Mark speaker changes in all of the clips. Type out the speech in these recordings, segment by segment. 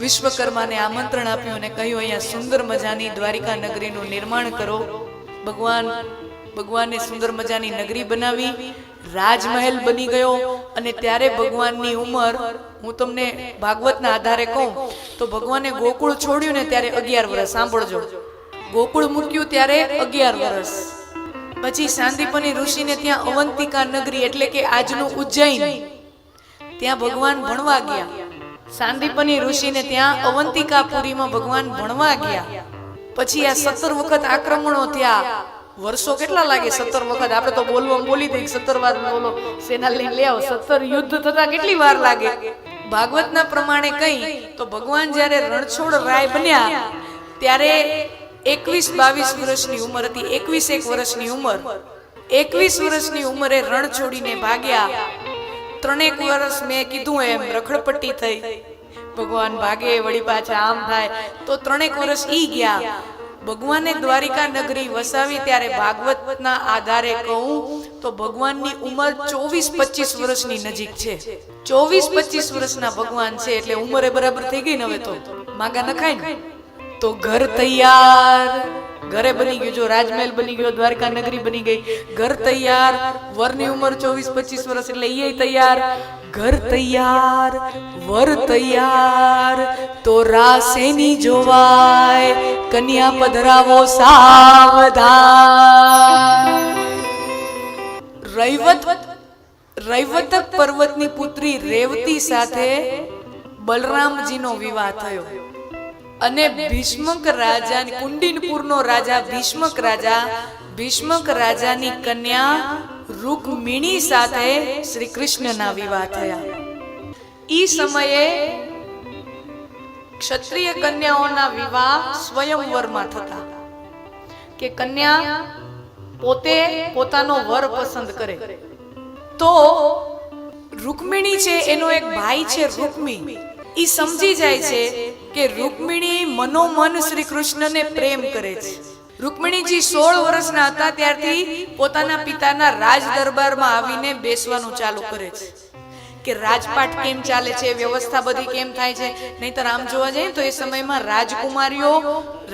Speaker 1: વિશ્વકર્માને આમંત્રણ આપ્યું અને કહ્યું અહીંયા સુંદર મજાની દ્વારિકા નગરીનું નિર્માણ કરો. ભગવાને સુંદર મજાની નગરી બનાવી, રાજમહેલ બની ગયો. અને ત્યારે ભગવાનની ઉંમર, હું તમને ભાગવતના આધારે કહું તો ભગવાને ગોકુળ છોડ્યું ને ત્યારે 11 વર્ષ. સાંભળજો, ગોકુળ મૂક્યું ત્યારે 11 વર્ષ. પછી સાંદીપની ઋષિને ત્યાં અવંતિકા નગરી એટલે કે આજનું ઉજ્જૈન, ત્યાં ભગવાન ભણવા ગયા. સાંદીપની ઋષિને ત્યાં અવંતિકાપુરીમાં ભગવાન ભણવા ગયા. પછી આ 17 વખત આક્રમણો થયા. વર્ષો કેટલા લાગે? 17 વખત. આપણે તો બોલી દઈએ 17 વાર બોલો, સેના લઈને લે આવો. 17 યુદ્ધ થતા કેટલી વાર લાગે? ભાગવતના પ્રમાણે કઈ તો ભગવાન જ્યારે રણછોડ રાય બન્યા ત્યારે 21-22 વર્ષની ઉંમર હતી. 21 વર્ષની ઉંમર. 21 વર્ષની ઉંમરે રણ છોડીને ભાગ્યા. 3 વર્ષ મેં કીધું એમ રખડપટ્ટી થઈ. ભગવાન ભાગે વળી પાછા આમ થાય તો 3 વર્ષ ઈ ગયા. ભગવાને દ્વારિકા નગરી વસાવી ત્યારે ભાગવતના આધારે કહું તો ભગવાનની ઉંમર 24-25 વર્ષની નજીક છે. 24-25 વર્ષના ભગવાન છે એટલે ઉંમરે બરાબર થઈ ગઈ ને હવે તો માગા નખાય ને. તો ઘર તૈયાર, ઘરે બની ગયું. જો રાજમહેલ બની ગયો, દ્વારકા નગરી બની ગઈ, ઘર તૈયાર. વરની ઉંમર 24-25 વર્ષ એટલે એ તૈયાર. ઘર તૈયાર, વર તૈયાર, તો રાસેની જોવાય, કન્યા પધરાવો સાવધાન. રૈવતક પર્વતની પુત્રી રેવતી સાથે બલરામજીનો વિવાહ થયો. અને ભીષ્મક રાજા, કુંડિનપુરનો રાજા ભીષ્મક રાજાની કન્યા રૂકમિણી સાથે શ્રી કૃષ્ણના વિવાહ થયા. ઈ સમયે ક્ષત્રિય કન્યાઓના વિવાહ સ્વયંવરમાં થતા, કે કન્યા પોતે પોતાનો વર પસંદ કરે. તો રૂકમિણી છે, એનો એક ભાઈ છે રૂકમી. ઈ સમજી જાય છે કે રૂકમિણી મનોમન શ્રી કૃષ્ણને પ્રેમ કરે છે. રૂકમિણીજી 16 વર્ષના હતા ત્યારથી પોતાના પિતાના રાજ દરબારમાં આવીને બેસવાનું ચાલુ કરે છે કે રાજપાટ કેમ ચાલે છે, વ્યવસ્થા બધી કેમ થાય છે. નહીતર આમ જોવા જઈએ તો એ સમયમાં રાજકુમારીઓ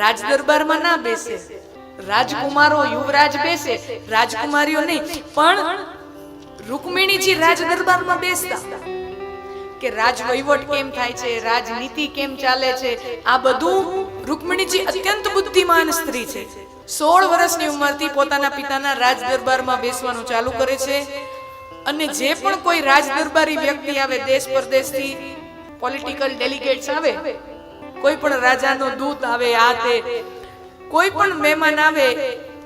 Speaker 1: રાજ દરબારમાં ના બેસે. રાજકુમારો યુવરાજ બેસે, રાજકુમારીઓ નહીં. પણ રૂકમિણીજી રાજ દરબારમાં બેસતા કે રાજ વહીવટ કેમ થાય છે, રાજનીતિ કેમ ચાલે છે, આ બધું. રૂકમિણીજી અત્યંત બુદ્ધિમાન સ્ત્રી છે. 16 વર્ષની ઉંમરથી પોતાના પિતાના રાજ દરબારમાં બેસવાનું ચાલુ કરે છે. અને જે પણ કોઈ રાજ દરબારી વ્યક્તિ આવે, દેશ પરદેશથી પોલિટિકલ ડેલિગેટ્સ આવે, કોઈ પણ રાજાનો દૂત આવે, આ તે કોઈ પણ મહેમાન આવે,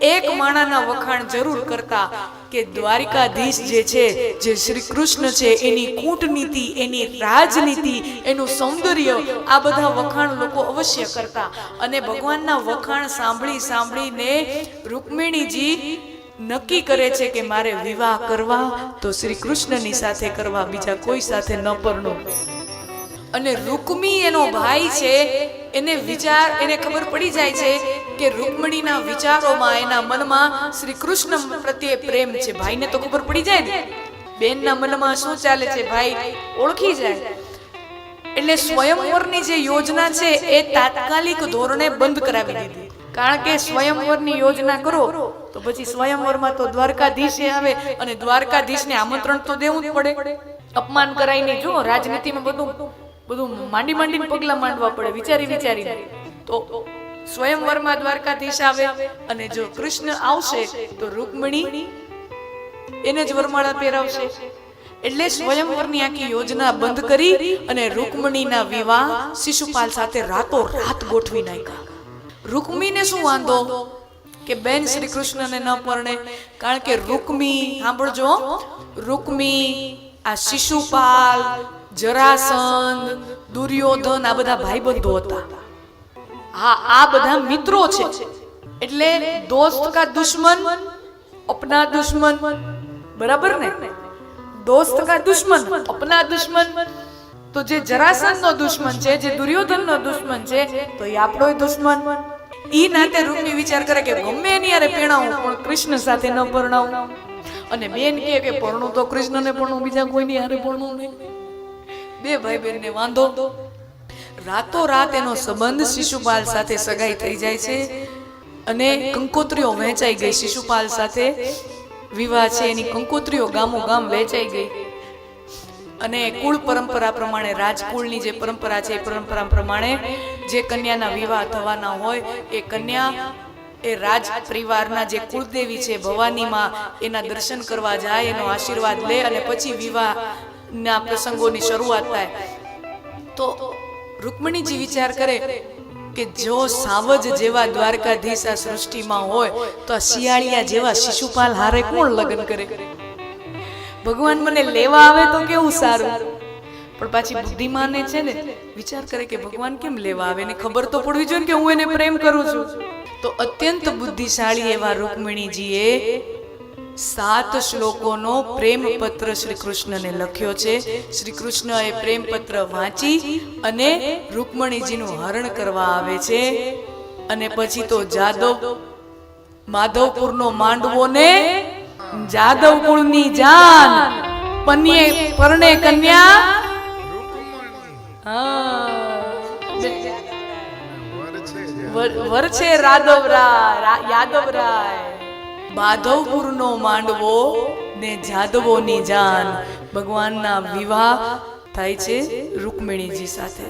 Speaker 1: એક માણાના વખાણ જરૂર કરતા કે દ્વારિકાધીશ જે છે, જે શ્રી કૃષ્ણ છે, એની કૂટનીતિ, એની રાજનીતિ, એનું સૌંદર્ય, આ બધા વખાણ લોકો અવશ્ય કરતા. અને ભગવાનના વખાણ સાંભળીને રૂકમિણીજી નક્કી કરે છે કે મારે વિવાહ કરવા તો શ્રી કૃષ્ણની સાથે કરવા, બીજા કોઈ સાથે ન પરણું. અને રૂકમી એનો ભાઈ છે, એને ખબર પડી જાય છે કે રૂકમિણીના વિચારોમાં, એના મનમાં શ્રી કૃષ્ણ પ્રત્યે પ્રેમ છે. ભાઈને તો ખબર પડી જાય ને, બેનના મનમાં શું ચાલે છે, ભાઈ ઓળખી જાય. એટલે સ્વયંવરની જે યોજના છે એ તાત્કાલિક ધોરણે બંધ કરાવી દીધી. કારણ કે સ્વયંવરની યોજના કરો તો પછી સ્વયંવરમાં તો દ્વારકાધીશે આવે અને દ્વારકાધીશને આમંત્રણ તો દેવું જ પડે. અપમાન કરાય નહીં. જો રાજનીતિમાં બધું માંડીને પગલા માંડવા પડે, વિચારીને. તો સ્વયંવરમાં દ્વારકાધીશ આવે અને જો કૃષ્ણ આવશે તો રૂકમિણી એને જ વરમાળા પહેરાવશે. એટલે સ્વયંવરની આખી યોજના બંધ કરી અને રૂકમિણીના વિવાહ શિશુપાલ સાથે રાતોરાત ગોઠવી નાખ્યા. રૂકમીને શું વાંધો કે બેન શ્રી કૃષ્ણને ન પરણે? કારણ કે રૂકમી, સાંભળજો, રૂકમી, આ શિશુપાલ, જરાસંધ, દુર્યોધન, આ બધા ભાઈબંધો હતા. હા, આ બધા મિત્રો છે. એટલે દોસ્ત કા દુશ્મન અપના દુશ્મન, બરાબર ને? દોસ્ત કા દુશ્મન અપના દુશ્મન. તો જે જરાસંધ નો દુશ્મન છે, જે દુર્યોધન નો દુશ્મન છે, તો એ આપણો દુશ્મન. ઈ નાતે રૂકમી વિચાર કરે કે ગમે એની હારે પરણાવું પણ કૃષ્ણ સાથે ન પરણાવું. અને બેન કહે કે પરણું તો કૃષ્ણને પરણું, બીજા કોઈની હારે પરણું નહીં. બે ભાઈ બહેનને વાંધો. રાતોરાત એનો સંબંધ શિશુપાલ સાથે સગાઈ થઈ જાય છે અને કંકોત્રીઓ વહેંચાઈ ગઈ. શિશુપાલ સાથે વિવાહ છે એની કંકોત્રીઓ ગામો ગામ વહેંચાઈ ગઈ અને કુળ પરંપરા પ્રમાણે, રાજકુળની જે પરંપરા છે એ પરંપરા પ્રમાણે જે કન્યાના વિવાહ થવાના હોય એ કન્યા એ રાજ પરિવારના જે કુળદેવી છે ભવાનીમાં એના દર્શન કરવા જાય, એનો આશીર્વાદ લે અને પછી વિવાહના પ્રસંગોની શરૂઆત થાય. તો રૂકમણીજી વિચાર કરે કે જો સાવજ જેવા દ્વારકાધીશ આ સૃષ્ટિમાં હોય તો આ શિયાળિયા જેવા શિશુપાલ હારે કોણ લગ્ન કરે? ભગવાન મને લેવા આવે તો કેવું સારું. પણ પાછી બુદ્ધિમાને છે ને વિચાર કરે કે ભગવાન કેમ લેવા આવે, એને ખબર તો પડવી જોઈએ કે હું એને પ્રેમ કરું છું. તો અત્યંત બુદ્ધિશાળી એવા રૂકમણીજીએ 7 શ્લોકોનો પ્રેમ પત્ર શ્રી કૃષ્ણને લખ્યો છે. શ્રી કૃષ્ણ એ પ્રેમ પત્ર વાંચી અને રૂકમણીજીનું હરણ કરવા આવે છે. અને પછી તો માધવપુરનો માંડવો ને જાદવ કુળની જાન પન્યે પરણે કન્યા વરછે યાદવરાય. માધવપુરનો માંડવો ને જાદવોની જાન. ભગવાનના વિવાહ થાય છે રૂકમણીજી સાથે.